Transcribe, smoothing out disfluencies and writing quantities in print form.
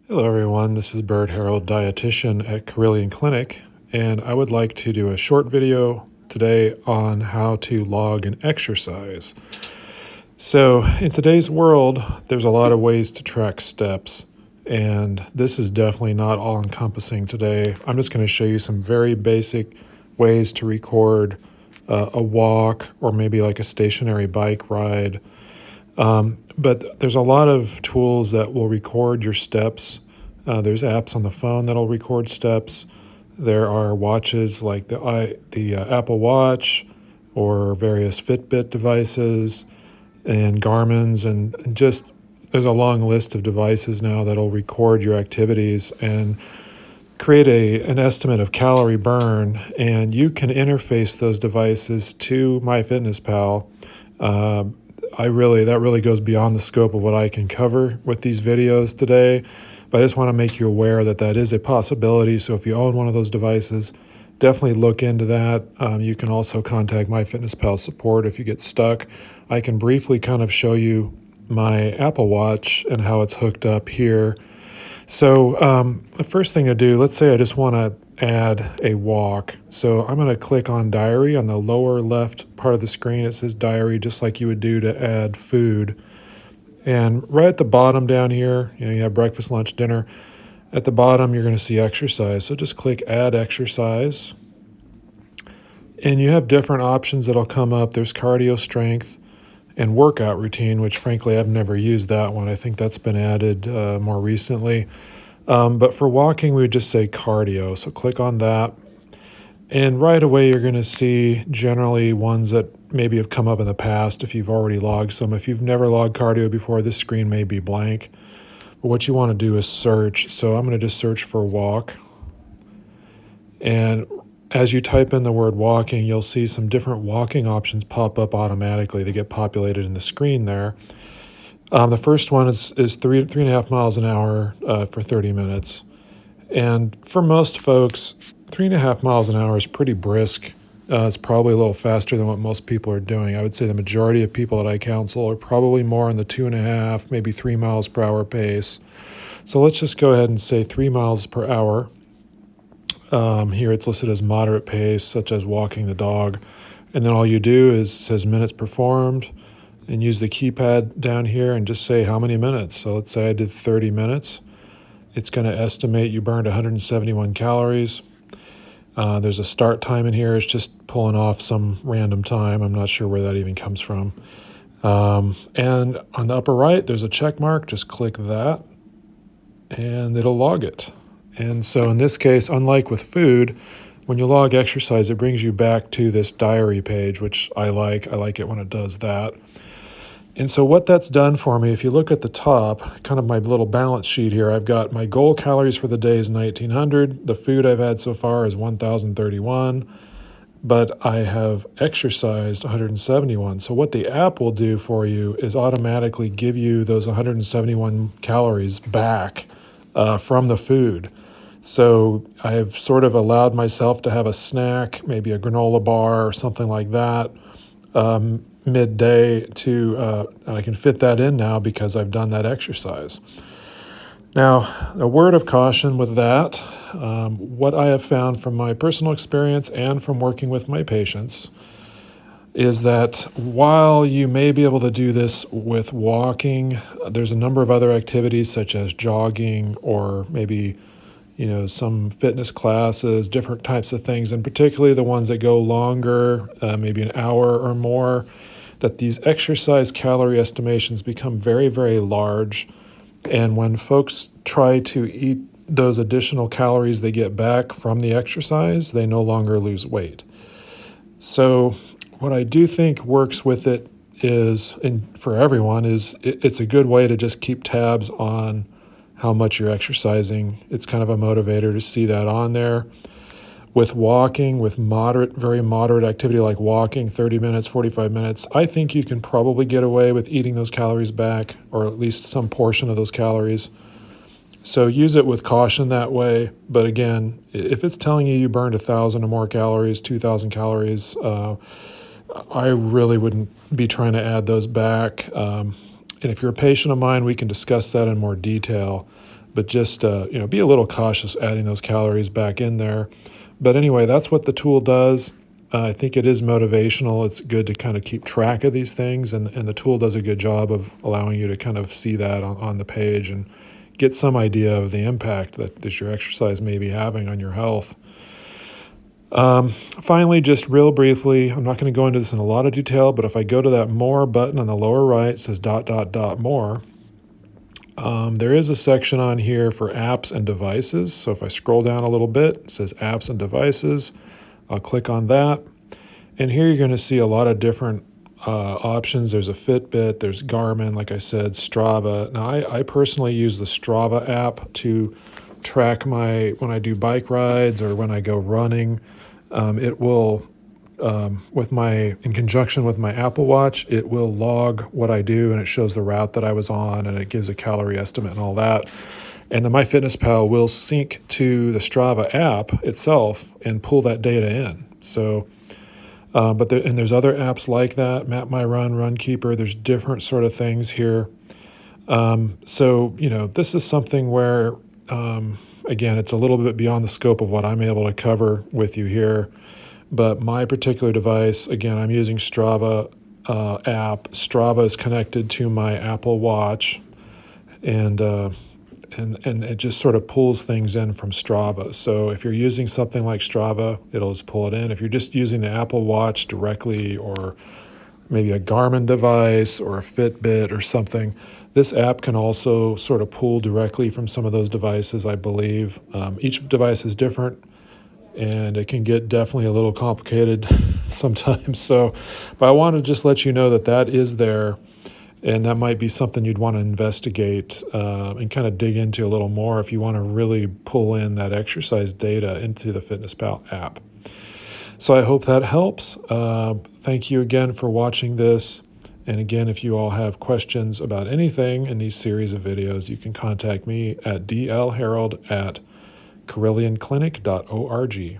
Hello everyone, this is Bert Herald, dietitian at Carilion Clinic, and I would like to do a short video today on how to log an exercise. So in today's world, there's a lot of ways to track steps, and this is definitely not all-encompassing today. I'm just going to show you some very basic ways to record a walk or maybe like a stationary bike ride. But there's a lot of tools that will record your steps. There's apps on the phone that'll record steps. There are watches like the Apple Watch or various Fitbit devices and Garmin's, and just there's a long list of devices now that'll record your activities and create an estimate of calorie burn, and you can interface those devices to MyFitnessPal. That really goes beyond the scope of what I can cover with these videos today, but I just want to make you aware that that is a possibility. So if you own one of those devices, definitely look into that. You can also contact MyFitnessPal support if you get stuck. I can briefly kind of show you my Apple Watch and how it's hooked up here. So the first thing to do, let's say I just want to add a walk. So I'm going to click on diary on the lower left part of the screen. It says diary, just like you would do to add food. And right at the bottom down here, you have breakfast, lunch, dinner. At the bottom, you're going to see exercise. So just click add exercise. And you have different options that'll come up. There's cardio, strength, and workout routine, which frankly, I've never used that one. I think that's been added more recently. But for walking, we would just say cardio. So click on that. And right away, you're going to see generally ones that maybe have come up in the past if you've already logged some. If you've never logged cardio before, this screen may be blank. But what you want to do is search. So I'm going to just search for walk. And as you type in the word walking, you'll see some different walking options pop up automatically. They get populated in the screen there. The first one is 3.5 miles an hour for 30 minutes. And for most folks, 3.5 miles an hour is pretty brisk. It's probably a little faster than what most people are doing. I would say the majority of people that I counsel are probably more in the 2.5, maybe 3 miles per hour pace. So let's just go ahead and say 3 miles per hour. Here it's listed as moderate pace, such as walking the dog. And then all you do is, it says minutes performed, and use the keypad down here and just say how many minutes. So let's say I did 30 minutes. It's going to estimate you burned 171 calories. There's a start time in here. It's just pulling off some random time. I'm not sure where that even comes from. And on the upper right, there's a check mark. Just click that, and it'll log it. And so in this case, unlike with food, when you log exercise, it brings you back to this diary page, which I like. I like it when it does that. And so what that's done for me, if you look at the top, kind of my little balance sheet here, I've got my goal calories for the day is 1,900. The food I've had so far is 1,031, but I have exercised 171. So what the app will do for you is automatically give you those 171 calories back from the food. So I've sort of allowed myself to have a snack, maybe a granola bar or something like that, midday and I can fit that in now because I've done that exercise. Now, a word of caution with that, what I have found from my personal experience and from working with my patients is that while you may be able to do this with walking, there's a number of other activities such as jogging or maybe some fitness classes, different types of things, and particularly the ones that go longer, maybe an hour or more, that these exercise calorie estimations become very, very large. And when folks try to eat those additional calories they get back from the exercise, they no longer lose weight. So what I do think works with it is, and for everyone, is it's a good way to just keep tabs on how much you're exercising. It's kind of a motivator to see that on there. With walking, with very moderate activity like walking, 30 minutes, 45 minutes, I think you can probably get away with eating those calories back, or at least some portion of those calories. So use it with caution that way. But again, if it's telling you burned 1,000 or more calories, 2,000 calories, I really wouldn't be trying to add those back. And if you're a patient of mine, we can discuss that in more detail. but just be a little cautious adding those calories back in there. But anyway, that's what the tool does. I think it is motivational. It's good to kind of keep track of these things, and the tool does a good job of allowing you to kind of see that on the page and get some idea of the impact that your exercise may be having on your health. Finally, just real briefly, I'm not going to go into this in a lot of detail, but if I go to that More button on the lower right, it says ... More. There is a section on here for apps and devices. So if I scroll down a little bit, it says apps and devices. I'll click on that. And here you're going to see a lot of different options. There's a Fitbit, there's Garmin, like I said, Strava. Now, I personally use the Strava app to track when I do bike rides or when I go running. It will, in conjunction with my Apple Watch, it will log what I do, and it shows the route that I was on, and it gives a calorie estimate and all that. And the MyFitnessPal will sync to the Strava app itself and pull that data in. So, there's other apps like that, Map My Run, Runkeeper. There's different sort of things here. This is something where, again, it's a little bit beyond the scope of what I'm able to cover with you here. But my particular device, again, I'm using Strava app. Strava is connected to my Apple Watch, and it just sort of pulls things in from Strava. So if you're using something like Strava, it'll just pull it in. If you're just using the Apple Watch directly, or maybe a Garmin device or a Fitbit or something, this app can also sort of pull directly from some of those devices, I believe. Each device is different, and it can get definitely a little complicated sometimes. But I want to just let you know that is there, and that might be something you'd want to investigate and kind of dig into a little more if you want to really pull in that exercise data into the FitnessPal app. So I hope that helps. Thank you again for watching this. And again, if you all have questions about anything in these series of videos, you can contact me at dlherald@CarilionClinic.org.